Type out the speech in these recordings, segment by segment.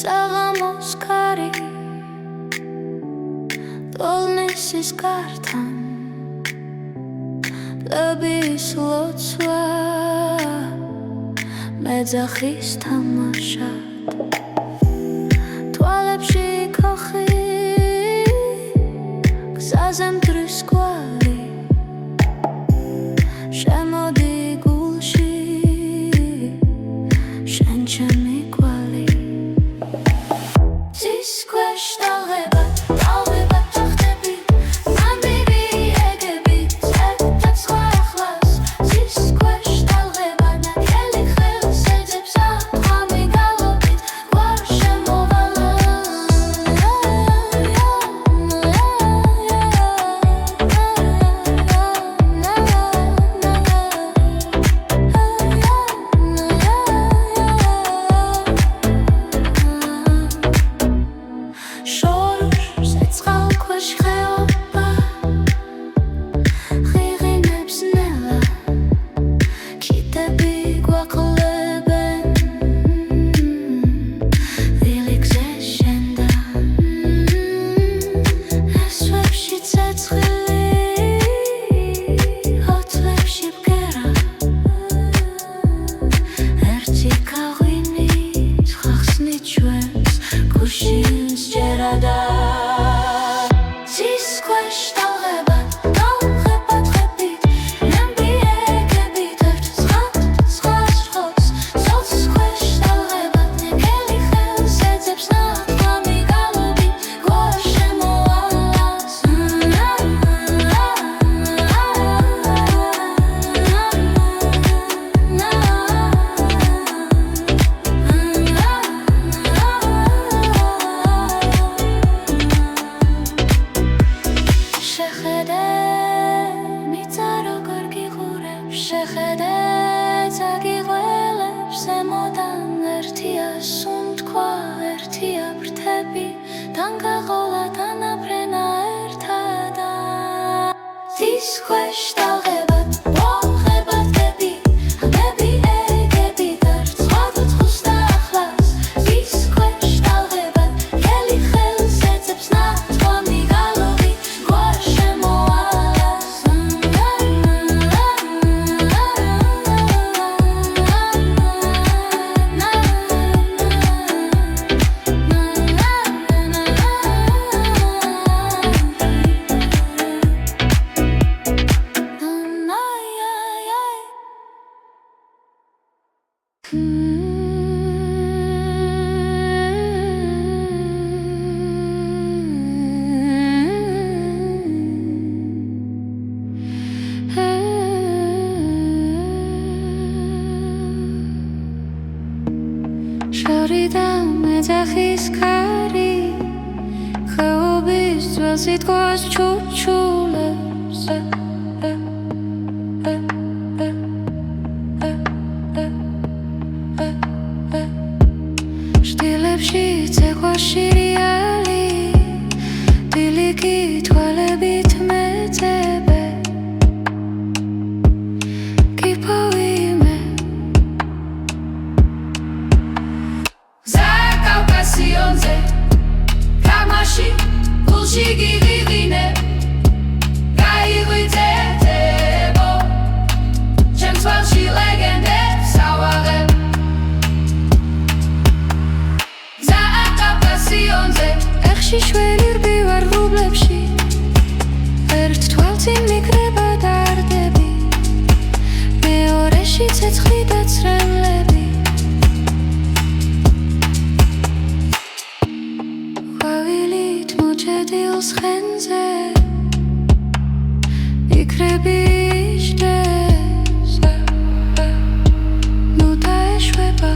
საღამოს ქარი ტოლნისის გართან ლების ლოცვა მეძახის თამაშად თვალებში ქოხი გზაზე მტრის კვალი შემოდი გულში შენ ჩემი კვალი ძის ქვეშ დაღება თახტები ნამდვილი ეგები წერდა სხვა ახლას ძის ქვეშ დაღება ნაკელი ხელს ეძებს ათქვამი გალობით გვარ შემოვალა შორიდან მეძახის ქარი ხეობის ძველს იტყვის ჩუჩულებს შტილებში ცეკვა შირიალი დილიკი თვალებით მეძებე Kamashi, Bulshigi Vivine, Gaiwite Tebo, James Welshi Legende, Saware Zaaka Passionze, Ershi Shwelir Bivar Rublepshi, Ert Twaltin Mikreba Dardebi, Meoreshi Tsetchli Datsrenlebi. Mochedils Khenze Ikrebishtes Nu daeshweba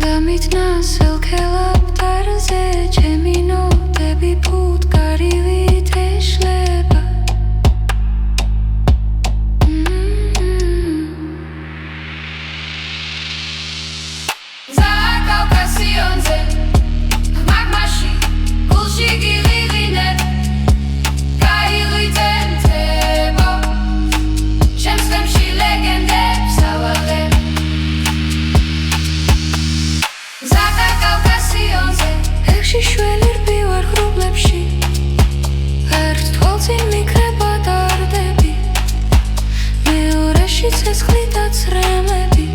Damitna selkelab darze Chemi notები ფუტკარივით ეშლება ცეცხლი და წრემლები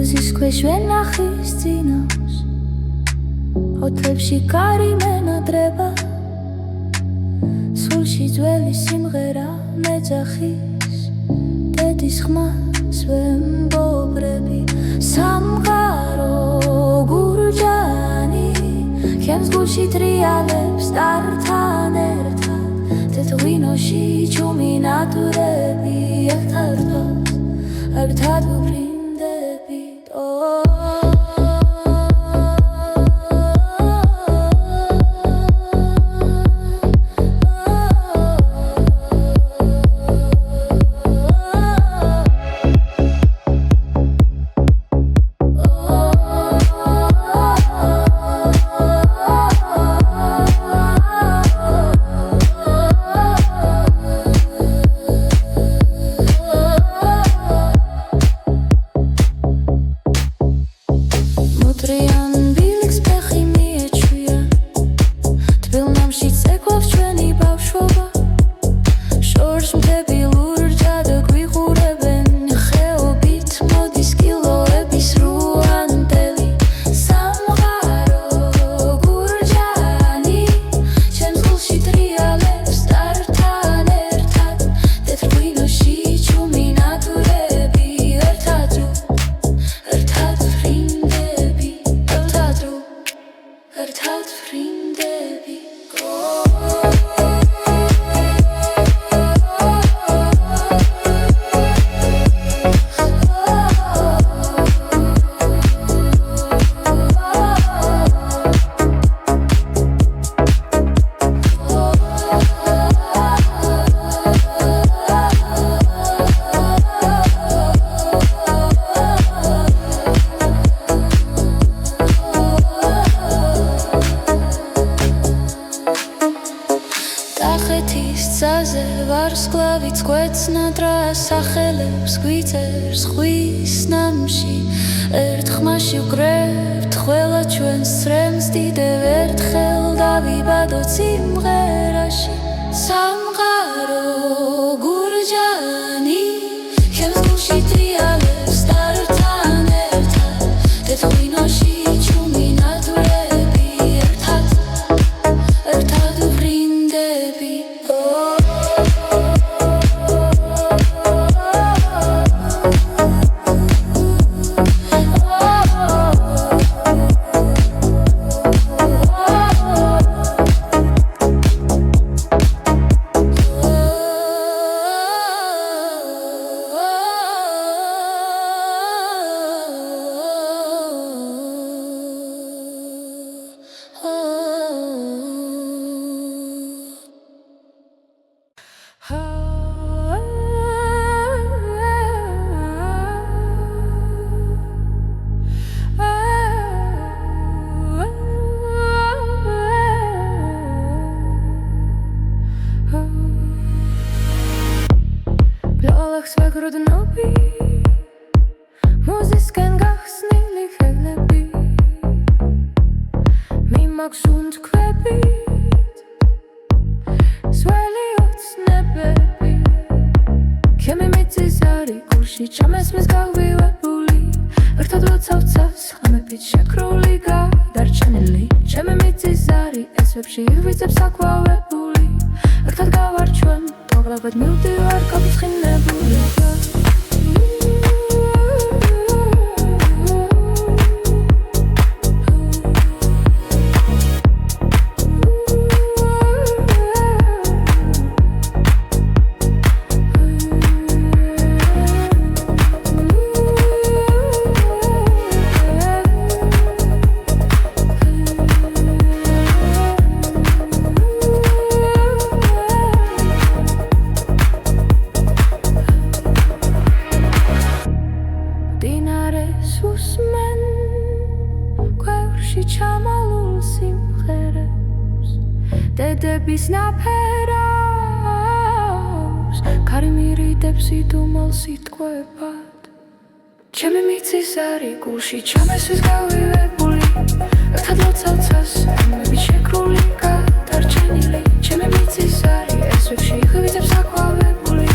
Uzis ქვეშ ვენახის წინავს ოთლებში კარი მენადრება სულში ძველი სიმღერა მეძახის დედის ხმას ვემბობრები სამყარო გურჯანი ჩემს გულში ტრიალებს ტართან ერთად თეთრ-ღვინოში ჩუმი ნატურები ერთად ვფრინდებით ვარსკვლავიც გვეცნადრა სახელებს გვიწერს ხვის ნამში ერთ ხმაში ვკრებთ ყველა ჩვენს წრემს დიდევ ერთხელ დავიბადოთ სიმღერაში სამყარო გურჯანი ჩემს გულში ტრიალებს ტართან ერთად თეთრ-ღვინოში ჩუმი ნატურები ერთად ვფრინდები მოზისკენ გახსნილი ხელები მიმაქვს უნთქვებით სველი ოცნებები ჩემი მიწისარი გულში ჩამესმის გავივებული ერთად როცავცას ხამებით შეკრული გადარჩენილი ჩემი მიწისარი ესვებში ვიწებს აკვავებული ერთად გავარჩვენ დაღლაბად მივდივარ გაფრთხილებული ველის ნაფერავს ქარი მირიდებს იდუმალ სიტყვებად ჩემი მიწის არი გულში ჩამესვის გავივებული ერთად ლოცავ-ცას ამები შეკრული გადარჩენილი ჩემი მიწის არი ესვებში ღვიძებს აყვავებული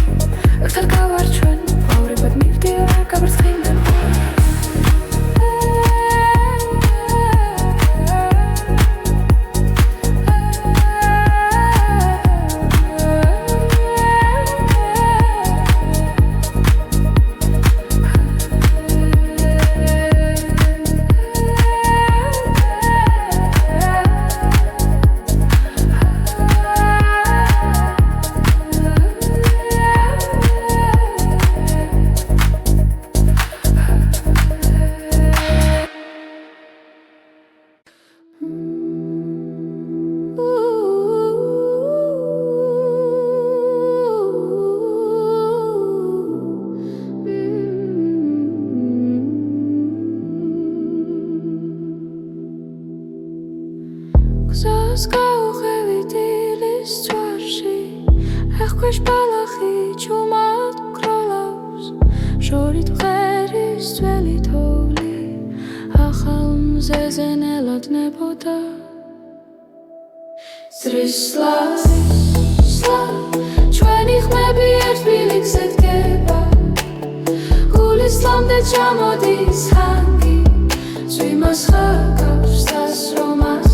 ერთად გავარჩვენ ყვავრებად მივდივარ გაბრწყინებული გზას გავუღევით ილის წვარში ეხქვეშ ბალახი ჩუმად გროლავს შორით მღერის ძველი თოვლი ახალ მზეზე ნელოდნებოდა სრისლა ჩვენი ხმები ერთ ბილიკზე დგება გულის ლამდე ჩამოდის ჰანგი წვიმას ხაკავს დასრომას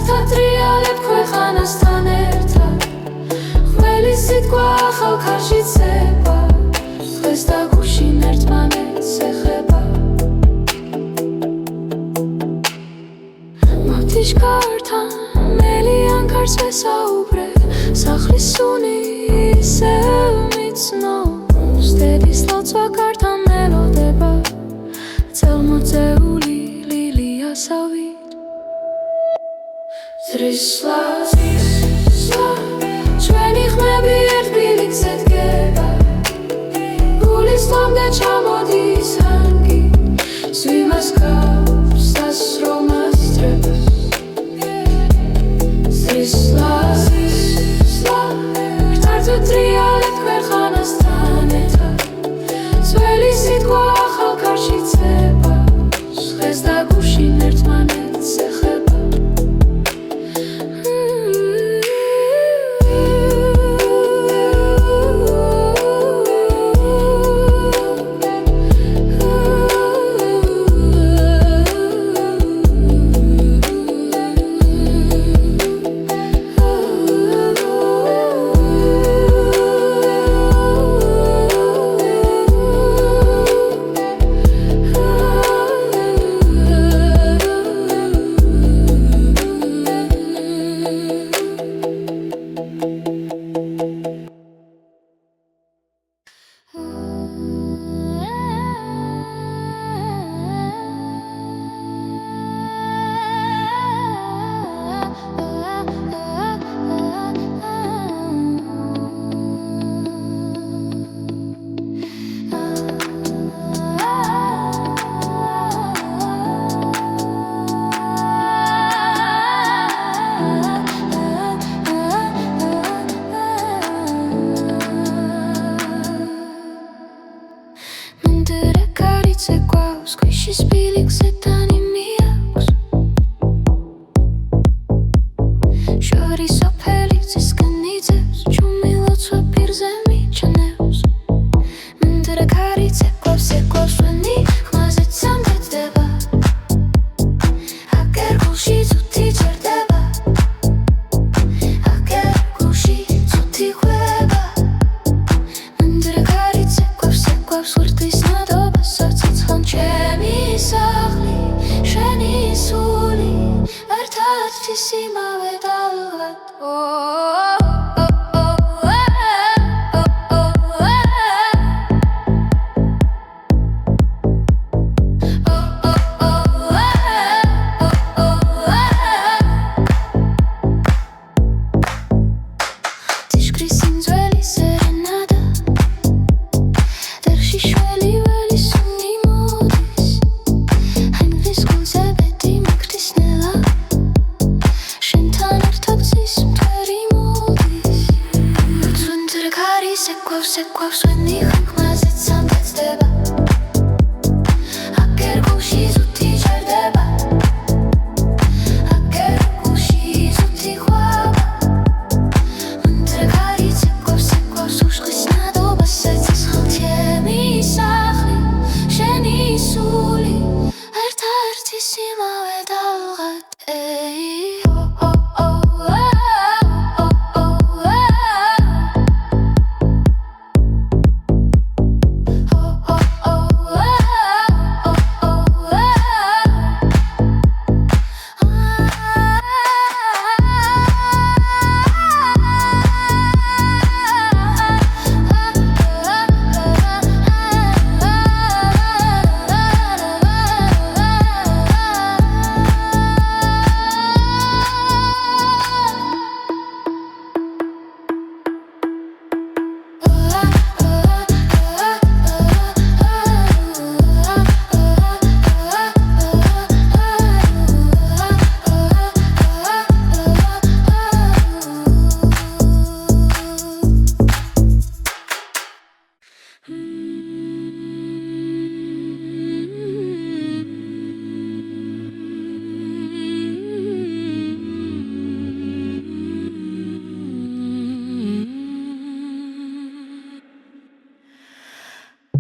ართატრიალებ ქვეყანასთან ერთად ხმელი სიტყვა ახალ ქარში ცება დღეს და გუშინ ერთმანეთს ეხება მოვთიშკართან მელიან ქარს ვესაუბრე სახლის სუნი ისევ მიცნობს დედის ლოცვა კართან მელოდება წელმოწეული ლილიასავით სრისლა ჩვენი ხმები ერთ ბილიკზე დგება გულის ლამდე ჩამოდის ჰანგი სვიმას გავს დასრომას დრებს სრისლა ართატრიალებ ქვეყანასთან ერთად ძველი სიტყვა ახალ ქარში ცება დღეს და გუშინ ერთმანეთს ეხება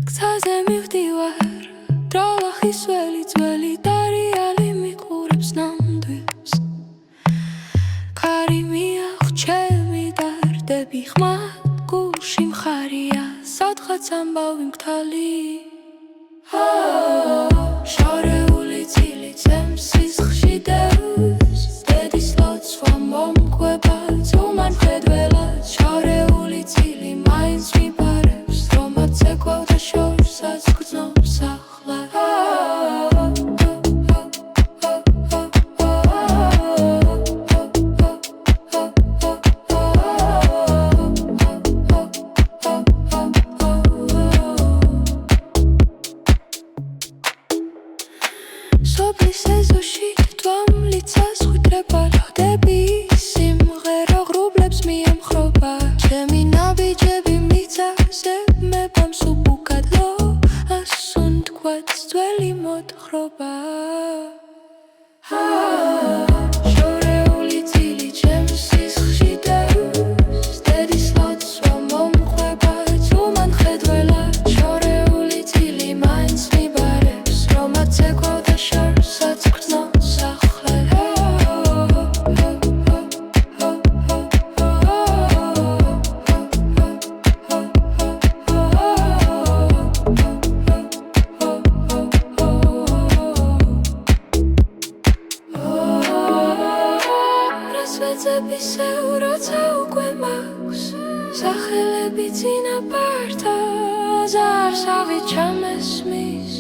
გზაზე მივდივარ დრალახის ველი ძველი დარიალი მიყურებს ნამდვილს ქარი მიაღჩევი დარდები ხმად გულში მხარია სადღაც ამბავი მგთალი შორეული წილი წემს სისხლში დევს დედის ლოცვა მომკვება ძუმან ხედველად შორეული წილი მაინც მიბარებს რომაც ეკვევდა შორსაც გრძნობს ახლა სოფლის ეზოში თვალმლიცას ხვიტრება როდები სიმღერა ღრუბლებს მიემხრობა ჩემი ნაბიჯები მიწაზე მებამს უკადლო ასუნ თქვაც ძველი მოთხრობა შორეული წილი ჩემს სისხლში დევს დედის ლოცვა მომყვება ძუმან ხედველად შორეული წილი მაინც მიბარებს რომაც ეკვევდა შორსაც გრძნობს ახლა რასვეცები სევროცა უკვე მაქვს სახელები წინაპართა ზარსავი ჩამესმის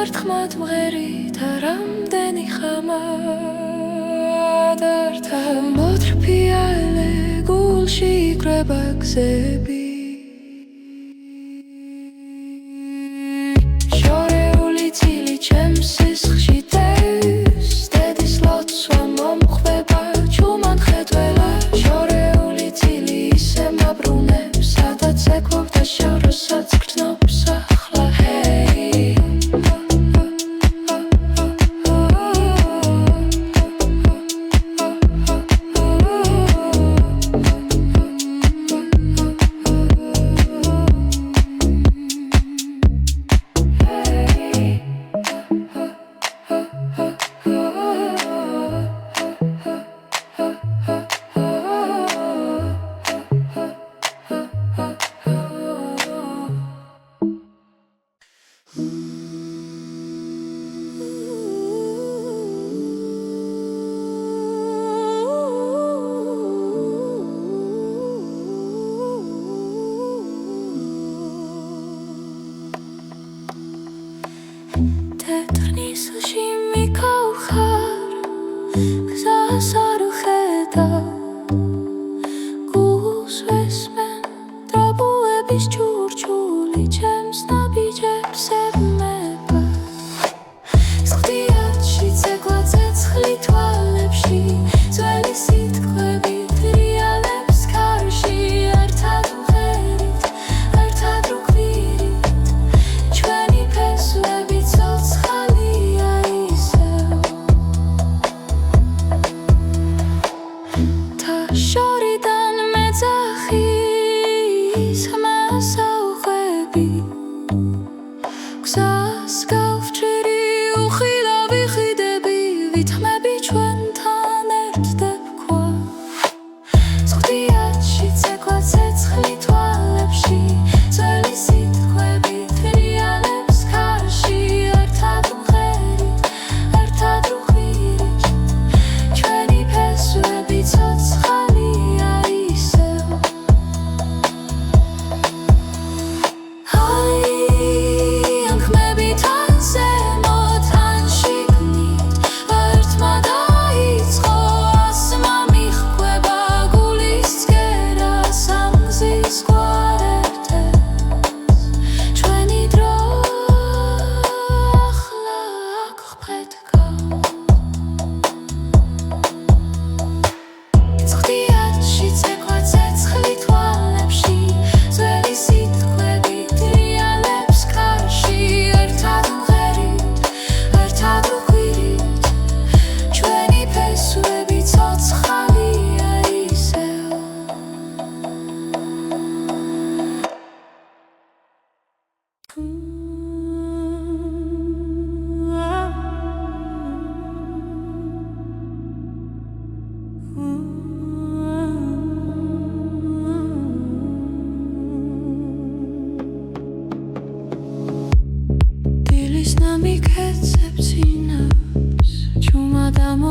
ერთხმად მღერით რამდენი ხამად ერთა მოთრფიალე გულში იკრება გზები შორეული წილი ჩემს სისხლში დევს დედის ლოცვა მომყვება ჯუმან ხედველად შორეული წილი ისე მაბრუნებს სადაც ეკვევდა შორსაც გრძნობს ახლა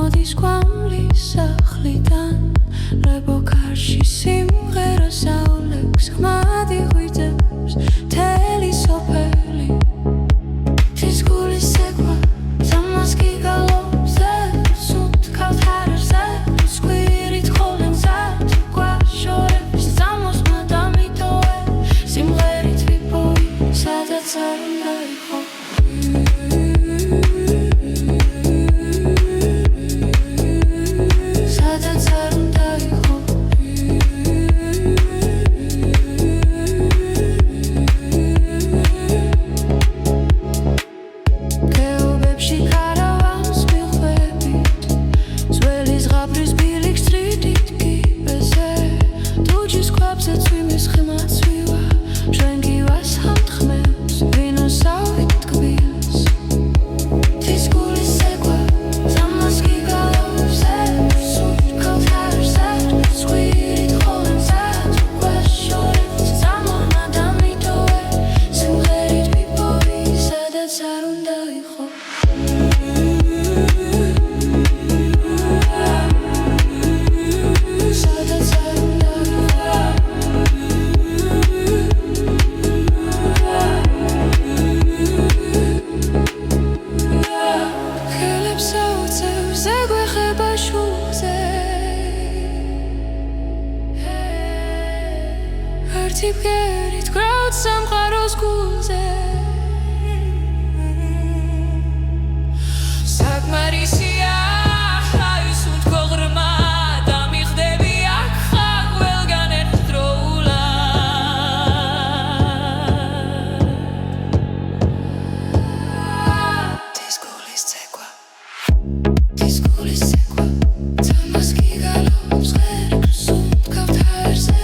მოდის კვამლის სახლიდან რებოკარში სიმღერა საოლექს ხმად იღვიძებს მთელი სოფელი თის გულის ცეკვა ზამას გიგალობს სუნთ ქავთარზე სკვირით ხოლენსა თუ გვაშორებს ზამოსმა დამიტოვე სიმღერით ვიპოვი სადაც არ უნდა იყო Tipgerit crowd სამყაროს გულზე საკმარისია ის უთქო ღრმა და მიხდები აქ ხარ ყველგან ერთდროულად თის გულის ცეკვა თამას გიგალობს ღერებს სუნთ ქავთარზე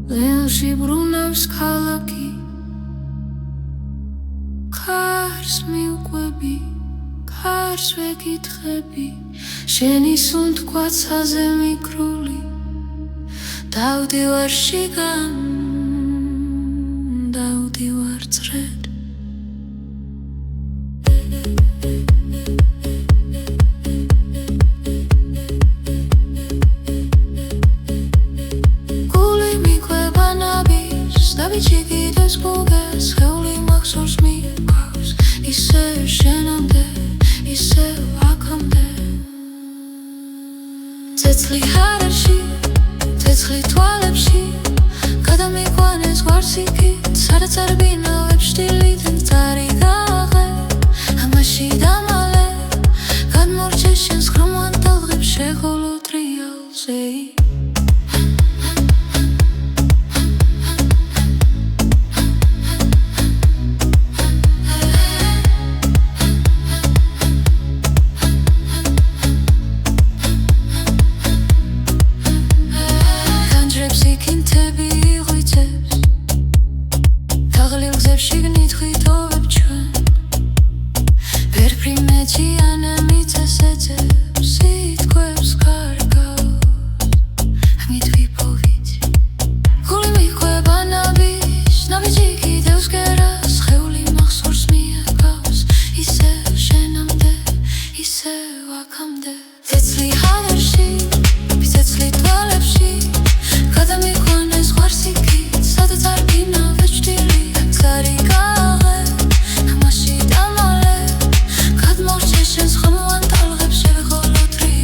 Ლეონში ბრუნავს ქალაქი ქარს მიუყვები ქარს ვეკითხები შენი სუნთქვაცაზე მიკრული დავდივარ შიგან დავდივარ წრედ ჩიგიდეს გუგეს ხეული მახსოვს მიყავს ისე შენამდე ისე აქამდე ცეცხლი ჰარაში ცეცხლი თვალებში გადამიყვანეს გვარსიქით სადაც არ ბინავებს შტილიდან წარიგაღე ამაში დამალე გადმორჩე შენს ხრომან ტალღებს შეღოლო ტრიალზე შიგნით ხვიტოვებ ჩვენ ვერფრი მეჭიანა მიწასეძებს სიტყვებს კარგავს ამით ვიპოვით გული მიყვება ნაბიჯს ნაბიჯი კიდევ სგერას ხეული მახსოვს მიაგავს ისევ შენამდე ისევ აქამდე ცეცხლი ჰავერში ცეცხლი თვალებში გადამიყვანეს ღვარსიქით სადაც არ გინავებს ჭტილი ამაში დამალე გადმორჩე შენს ხმოვან ტალღებს შევეღოლო ტრიალზე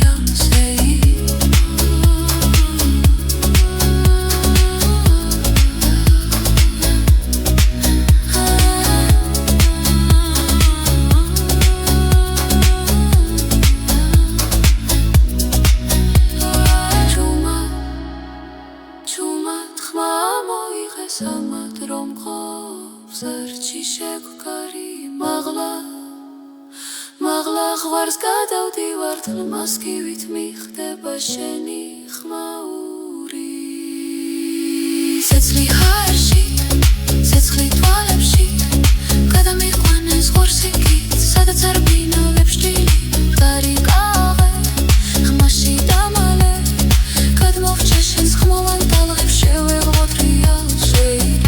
მხარს გადავდივარ თლმასკივით მიხდება შენი ხმაური ცეცხლი ჰაერში ცეცხლი თვალებში გადამიყვანეს ღორსიკით სადაც არ ბინავებს ჭილი მყარი კაღე ხმაში დამალე გადმოვჭე შენს ხმოვან ტალღებს შევეღოთ რეალ შეირი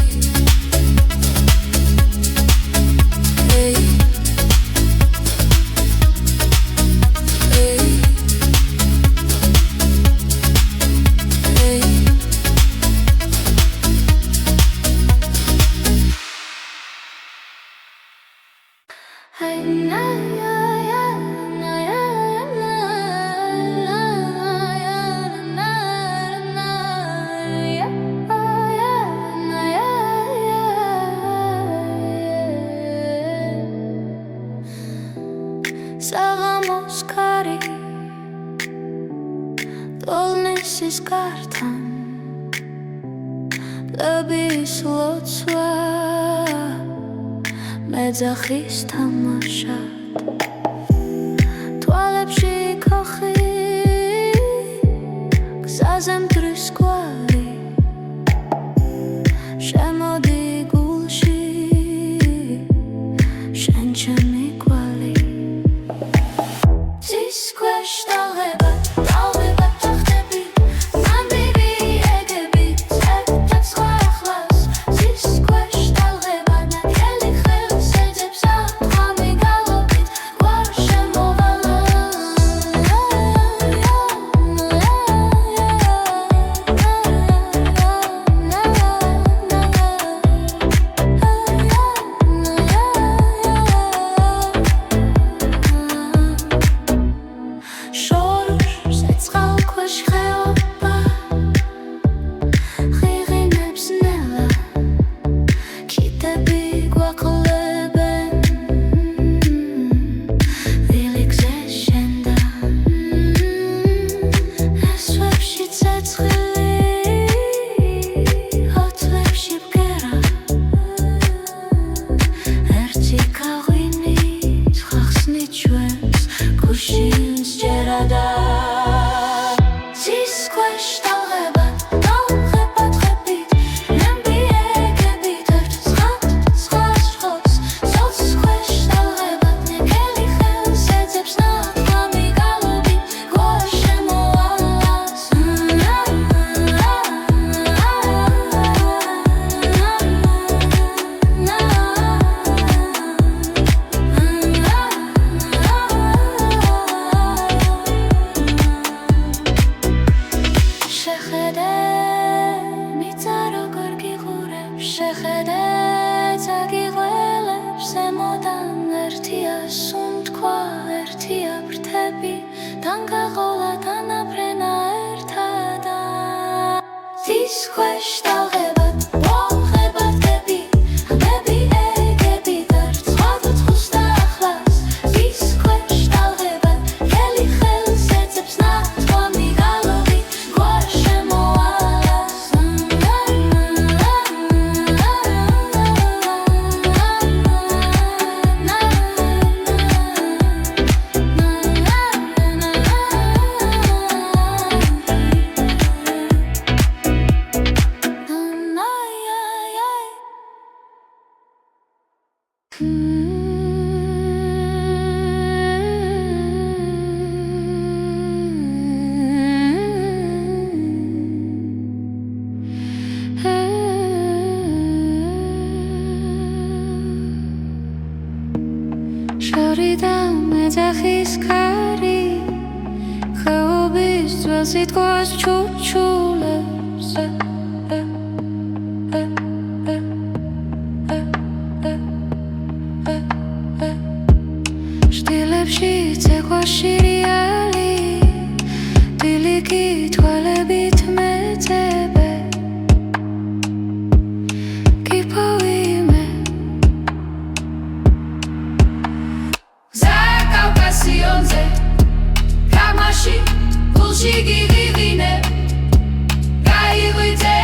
საღამოს კარი ტოლნესის კართან ლების ლოცვა მეძახის თამაშად თვალებში ქოხი გზაზე მტრის კვალი შემოდი გულში შენ ჩემი კვალი This question მეძახის კარი ხეობის ძველს იტყვის ჩუჩულებს შტილებში ცეკვა შირიალი დილიკი თვალებით მეძებე კიპოვიმე Закавказионზე გამაში გულში გიღიღინე გაიღვიძებო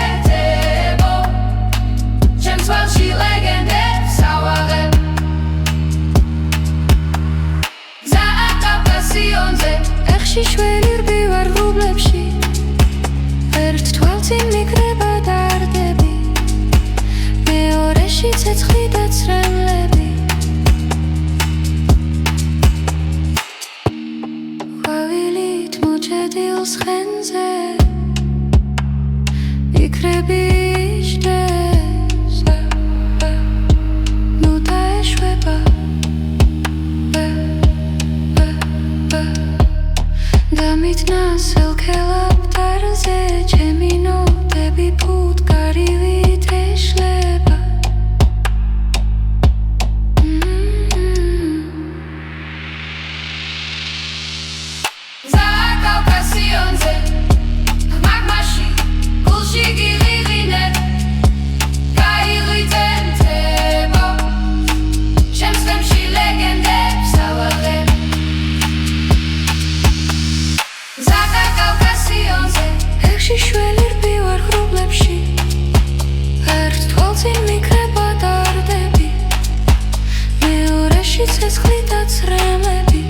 ჩემს თვალში ლეგენდებს ავაღებ ეხში შველი რბივარ ღრუბლებში ერთ თვალწინ მიკრება დარდები მეორეში ცეცხლი და ცრემლები ყვავილით მოჭედილს ხენზე იქრები იჯდეს ნუ დაეშვება დამიტნა სელქელაპტარზე ჩემი ნოტები ფუტკარივით ეშლება ზაკავკასიონზე მაგმაში გულში გიღიღინებ გაიღვითენ თემო ჩემს თემში ლეგენდებს ავალებ ზაკავკასიონზე ეხში შველი რბივარ ღრუბლებში ერთ თვალწინ მიკრება დარდები მეორეში ცეცხლი და ცრემლები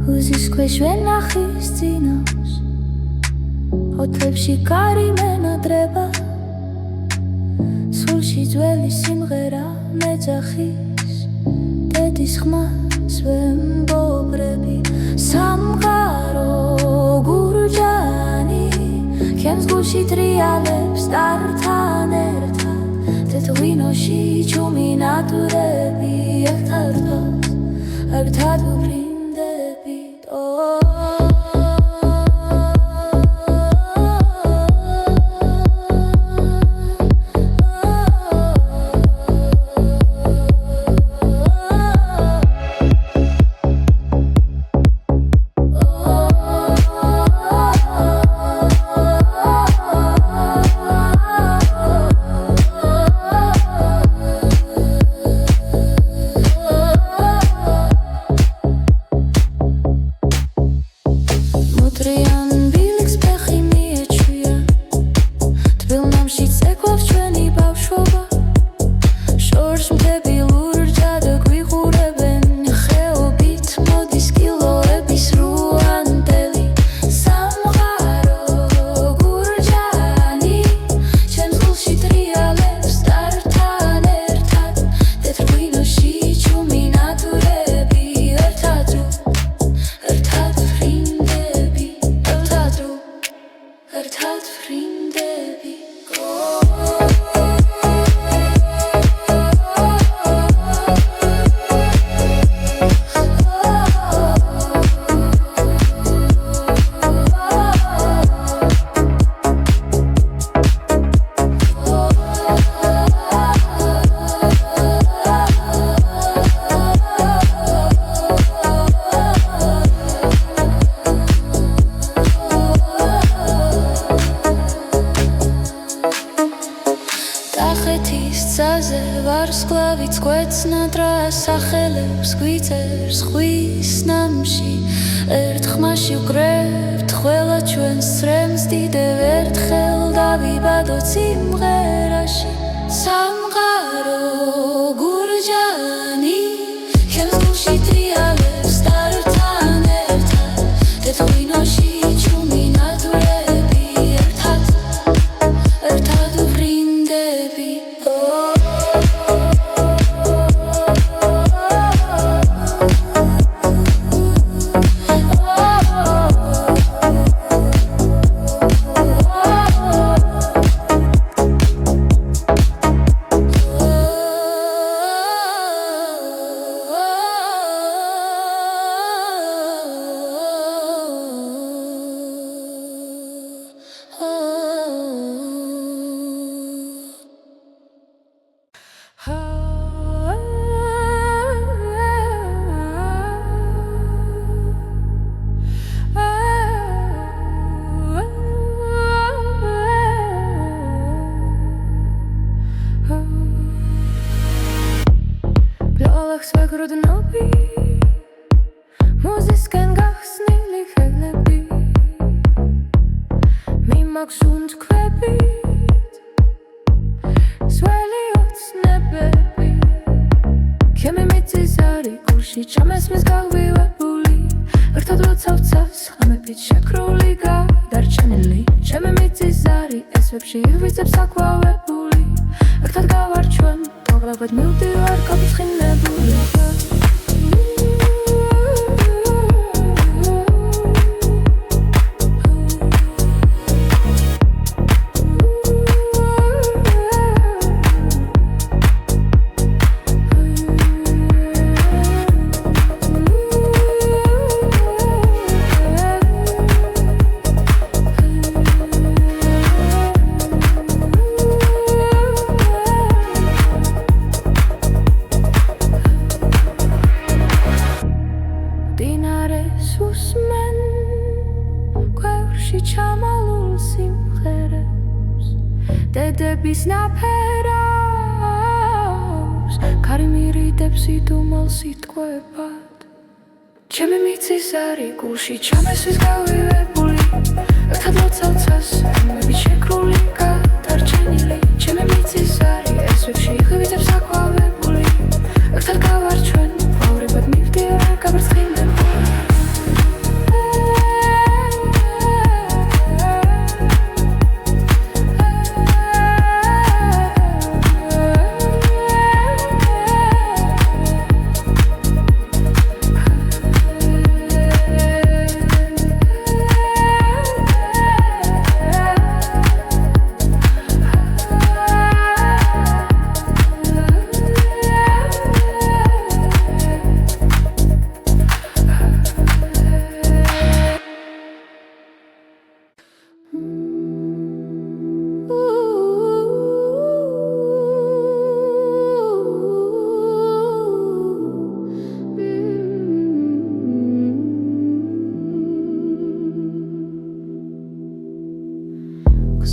Huzis ქვეშ ვენახის წინავს ოთებში კარი მენადრება სულში ძველი სიმღერა მეძახის დედის ხმას ვემბობრები სამყარო გურჯანი ჩემს გულში ტრიალებს ტართან ერთად თეთრ-ღვინოში ჩუმი ნატურები ერთად ვფრინდებით ვარსკვლავიც გვეცნადრა სახელებს გვიწერს ხვის ნამში ერთ ხმაში ვკრებთ ყველა ჩვენს ცრემს დიდევ ერთხელ დავიბადოთ სიმღერაში სამყარო გურჯანი ჩემს გულში ტრიალებს ტართან ერთად თეთრ-ღვინოში ჩუმი ნატურები ერთად ვფრინდები გვაქვს ვეგროდნობი მოზისკენ გახსნილი ხელები მიმაქვს უნთქვებით სველი ოცნებები ჩემი მიწის არი გულში ჩამესმის გაღვივებული ერთად როცავ ცას ხამებით შეკრული გადარჩენილი ჩემი მიწის არი ესვებში ივიძებს აკვავებული ერთად გავარჩვენ მოგლავად მივდივარ გაფრთხილებული უსმენ გვერდში ჩამალულ სიმღერებს დედების ნაფერავს ქარი მირიდებს იდუმალ სიტყვებად ჩემი მიწის არი გულში ჩამესვის გავივებული ერთად როცავ ცას ხამებით შეკრული გადარჩენილი ჩემი მიწის არი ესვებში ივიძებს აკვავებული ერთად გავარჩვენ ხოვრებად მივდივარ გაფრთხილებული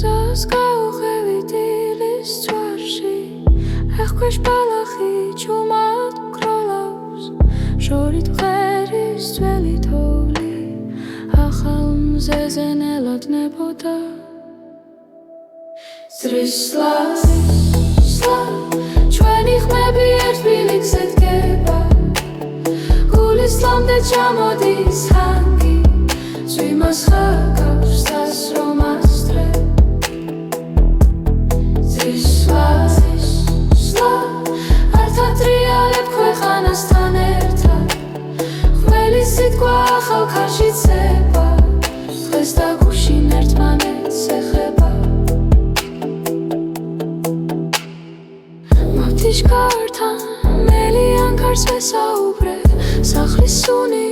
გზას გავუხევით ილის წვარში ეხქვეშ ბალახი ჩუმად გროლავს შორით მღერის ძველი თოვლი ახალ მზეზე ნელოდნებოდა ზრის სლა ჩვენი ხმები ერთ ბილიქზე დგება გულის ლამდე ჩამოდის ჰანგი ზვიმას ხაკავს დასრომას ქვეყანასთან ერთად ყველი სიტყვა ახალ ქარში ცება დღეს და გუშინ ერთმანეთს ეხება მავთიშკართან მელიან ქარს ვესაუბრე სახლის სუნი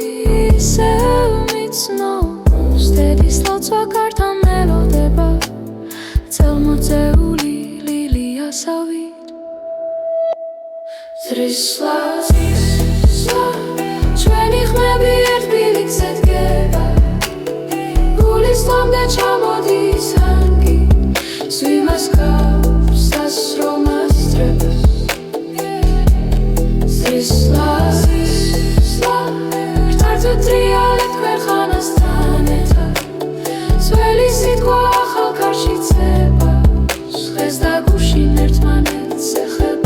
ისევ მიცნობს დედის ლოცვა კართან მელოდება წელმოწეული ლილიასავით ზრის სლა ჩვენი ხმები ერთ ბილიქზე დგება გულის ლამდე ჩამოდის ჰანგი ზვიმას გავს დასრომას დრებს ზრის სლა ერთად ვეტრიალებთ ქვეყანასთან ერთად ძველი სიტყვა ახალ ქარში ცება დღეს და გუშინ ერთმანეთს ეხება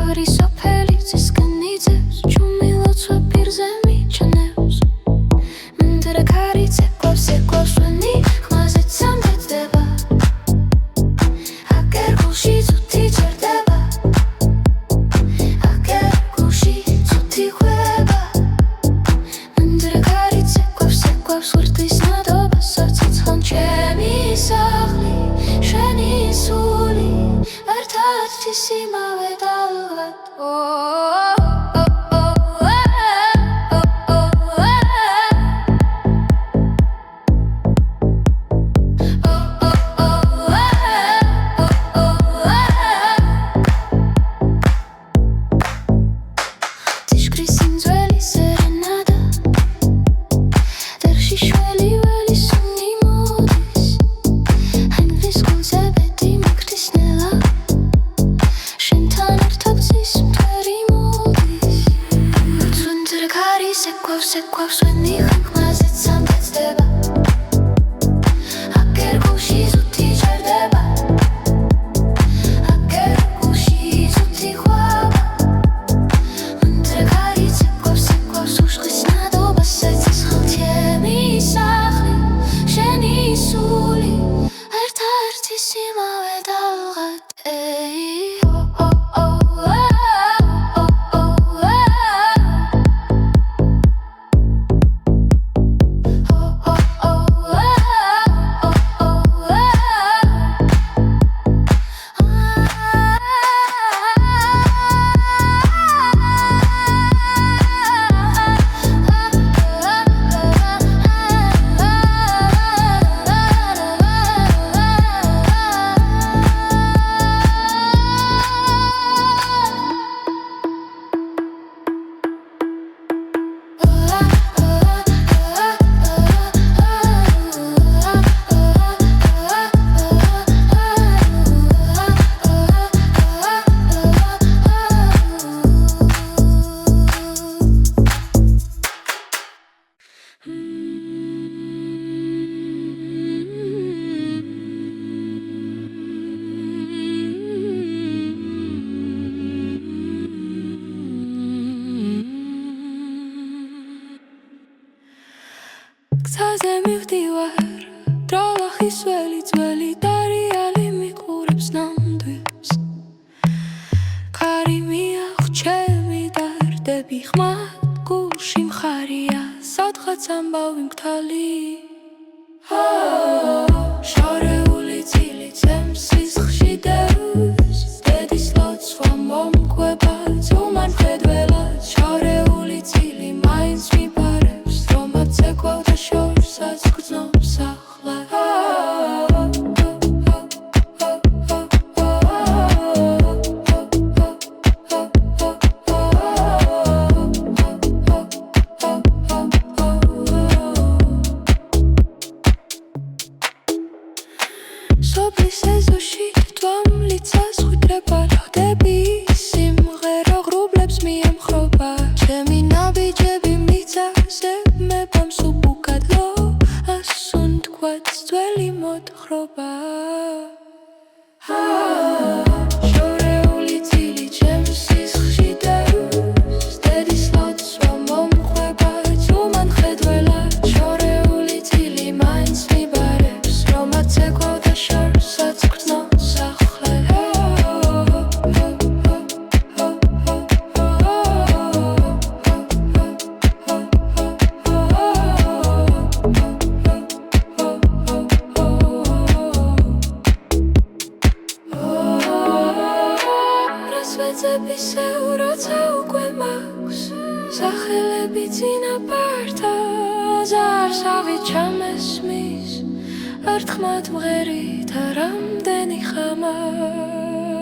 მაღრი სოფელი წისკენ იძებს ჩუმი ლოცვა პირზე მიჩნევს მენდრა ქარი ცეკვავს ვენი ხმაზეც სამბეცდება აკერ გულში ცუთი ჭერდება აკერ გულში ცუთი ხვება მენდრა ქარი ცეკვავს ვერთვის ნადობასაც ცხან ჩემი სახლი შენი სული ერთად ისიმავე დავღად Sequoia sueni ხმაზეც სამბეცდება აკერ გულში ზუთი ჭერდება აკერ გულში ზუთი ხვება მენდრა ქარი ცეკვავს უშხის ნადობასაც ცხელ ჩემი სახლი შენი სული ერთ-ერთ ისიმავე დავღად გზაზე მივდივარ დრალახის ველი ძველი დარიალი მიყურებს ნამდვილს ქარი მიახვჩები დარდები ხმად გულში მხარია სადღაც ამბავი მგთალი შორეული წილი წემს სისხლში დევს დედის ლოცვა მომკვება ძუმან ხედველად შორეული წილი მაინც მიბარებს რომაც ცეკვავდა შორსაც გრძნობს ახლა სოფლის ეზოში თვალმლიცას ხვიდრება ლოდები სიმღერა ღრუბლებს მიემხრობა ჩემი ნაბიჯები მიწაზე მებამ სუბუქადლო ასუნ თქვაც ძველი მოთხრობა შორეული წილი ჩემს სისხლში დევს დედის ლოცვა მომყვება ძუმან ხედველად შორეული წილი მაინც მიბარებს რომაც ცეკვავდა შორსაც გრძნობს ახლა რასვეცებისეულ როცა უკვე მაქვს სახელები წინაპართა ზარსავი ჩამესმის ერთხმად მღერით რამდენი ხამად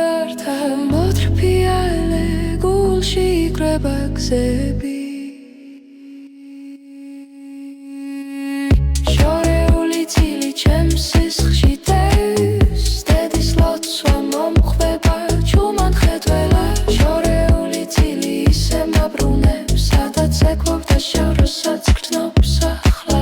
ართა მოთრფიალე გულში იკრება გზები შორეული წილი ჩემს სისხლში დევს დედის ლოცვა მომყვება ჩუმან ხედველად შორეული წილი ისე მაბრუნებს სადაც ცეკვავდა შორსაც გრძნობს ახლა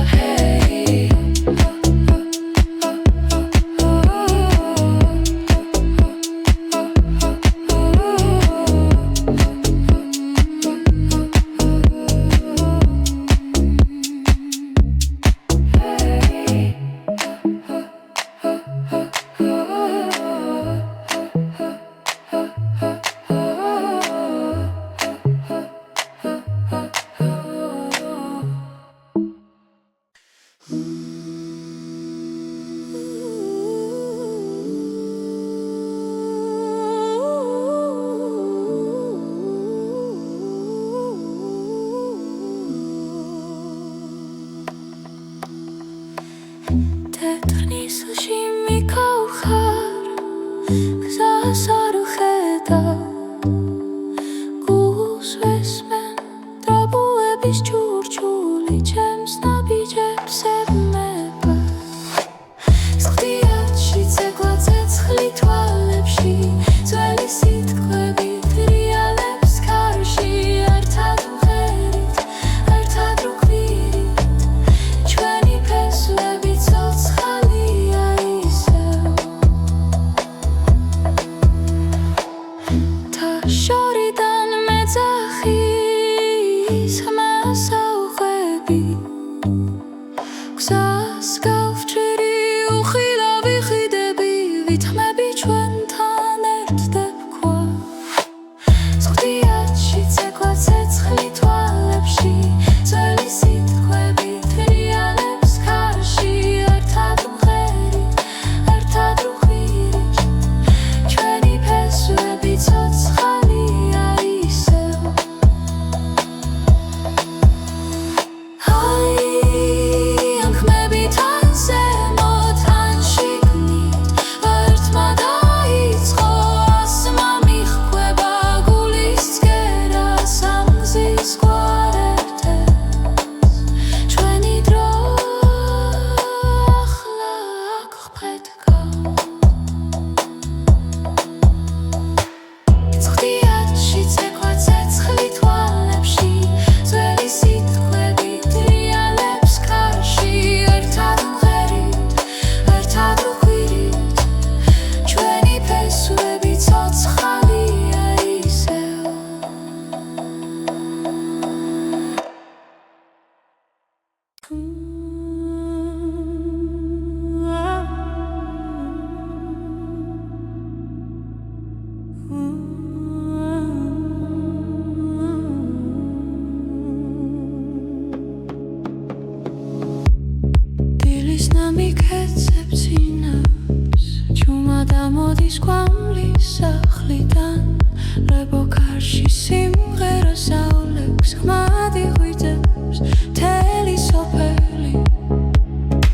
ხარში სიმღერას აოლებს ხმადი ღვიძებს მთელი სოფელი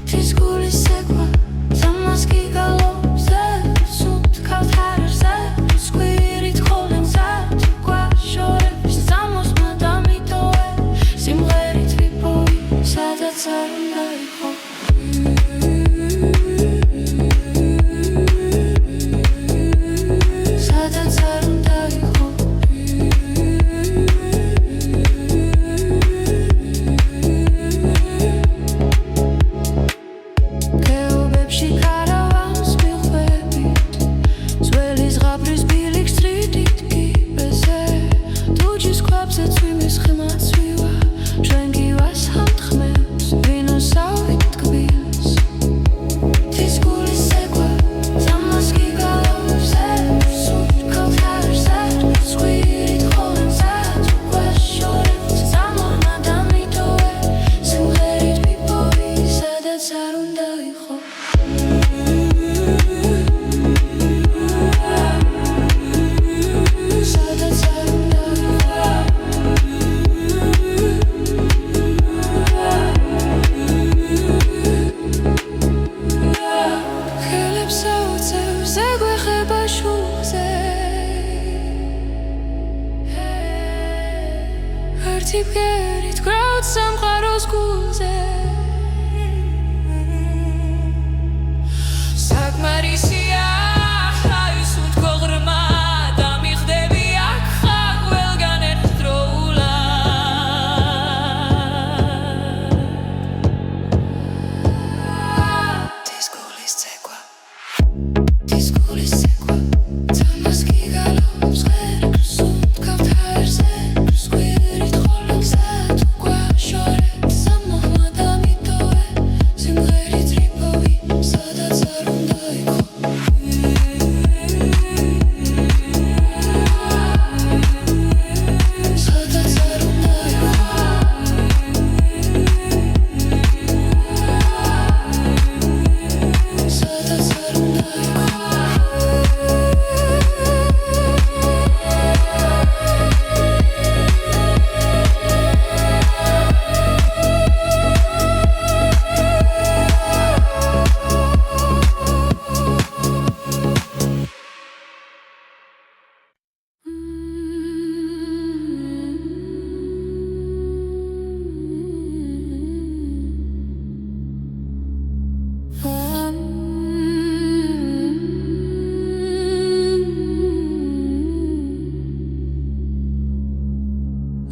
თის გულის ცეკვა ზამას გიგალობს სუნთ ქავთარზე სკვირით ხოლენზე თქვა შორების ზამოსმა დამიტოვე სიმღერით ვიპოვი სადაც არ უნდა იყო სადაც არ უნდა იყო გეობებში კარავანს მიხვებით ძველი ზღაპრის ბილიქს წრიდით კიბეზე დუჯის ქვაბზე წვიმის ხმაც ვივა ჩვენ გივას ამთხმევს ვინოსავით ტკბილს თის გულის ცეკვა ზამას გიგალობს სუნთ ქავთარზე სკვირით ხოლენზე თქვა შორების ზამოსმა დამიტოვე სიმღერით ვიპოვი სადაც არ უნდა იყო სადაც არ უნდა ხელებს აუწევს ეგვეხება შულზე ერთი ბგერით გრაუთ სამყაროს გულზე საკმარისია ხავის უთქო ღრმა დამიხდები აქ ხარ ყველგან ერთდროულად თის გულის ცეკვა ზამას გიგალობს სუნთ ქავთარზე სკვირით ხოლენზე თქვა შორების ზამოსმა დამიტოვე სიმღერით ვიპოვი სადაც არ უნდა იყო სადაც არ უნდა იყო სადაც არ უნდა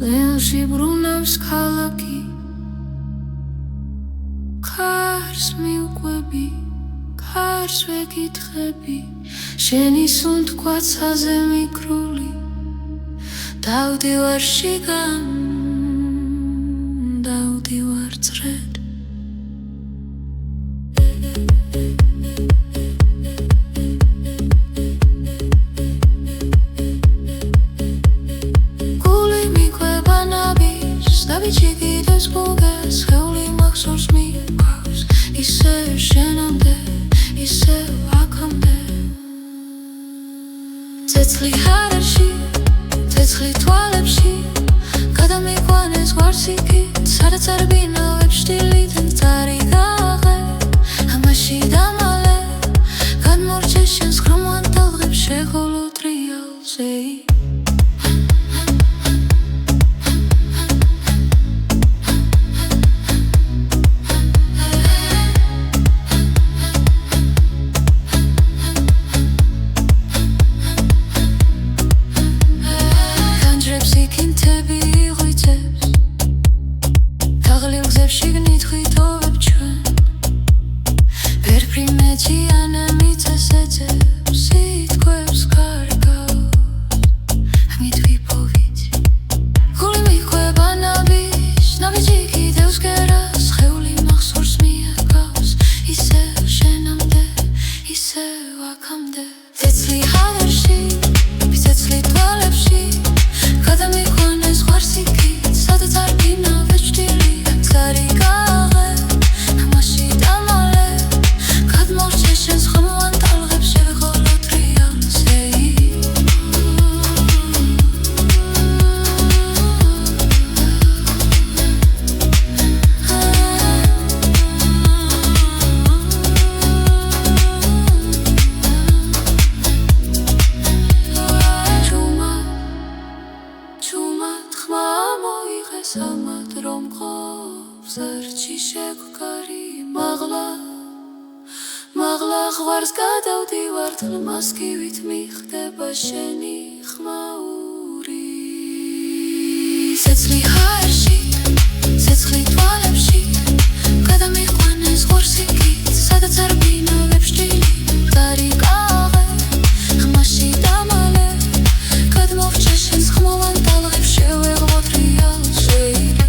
ლეონში ბრუნავს ქალაქი ქარს მიუყვები ქარს ვეკითხები შენი სუნთ კვაცაზე მიკრული დავდივარ შიგან დავდივარ წრედ გული მიყვება ნაბიჯს დავიჭი კიდევს გულგეს ხეული მახსოვს მიყვავს ისევ შენამდე ისევ აქამდე ცეცხლი ჰარერში ცეცხლი თვალებში გადამიყვანეს გვარსიკით სადაც არ ბინავებს შტილიდან წარი გააღე ამაში დამალე გადმორჩე შენს ხრომან ტალღებს შეღოლო ტრიალზე სამად რომ ყოფს არჩი შეგვკარი მაღლა ღვარს გადავდივარ თლმასკივით მიხდება შენი ხმაური ცეცხლი ჰაერში ცეცხლი თვალებში გადამიყვანეს ღორსიკით სადაც არ ბინავებს ჭილი მდგარი კაღე ხმაში დამალე გადმოვჭე შენს ხმოვან ტალღებს შევეღოთ რეალ შეირი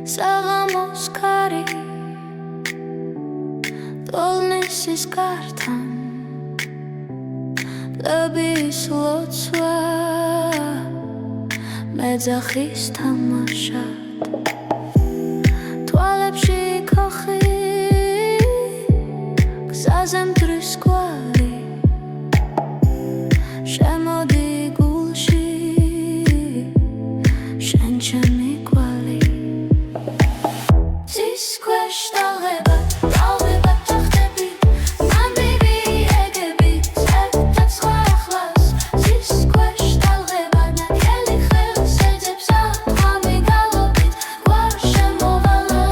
საღამოს ქარი ტოლნისის კართან ლების ლოცვა მეძახის თამაშად თვალებში ქოხი გზაზე მტრის კვალი შემოდი გულში შენ ჩემი კვალი Cis ქვეშ ტალღება თახტები ნამდვილი ეგები წერდა სხვა ახლას Cis ქვეშ ტალღება ნაკელი ხელს ეძებს ათქვამი გალობით გვარ შემოვალა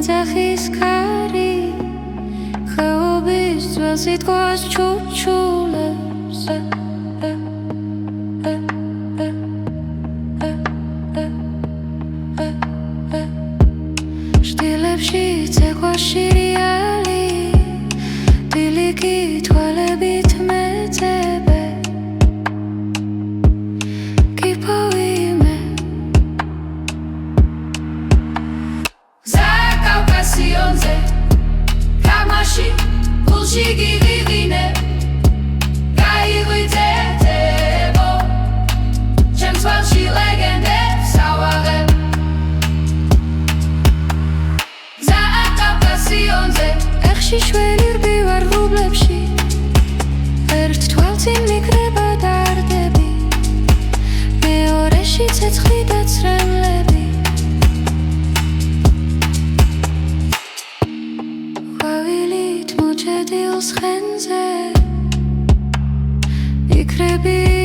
მეძახის ქარი ხეობის ძველს იტყვის ჩუჩულებს შტილებში ცეკვა შირიალი დილიკი თვალებით მეძებე Кавказионзе, Камаши, Пулши гирине წინ მიგრება დარდები მეორეში ცეცხლი და ცრემლები ყვავილით მოჭედილს ხენზე იქრები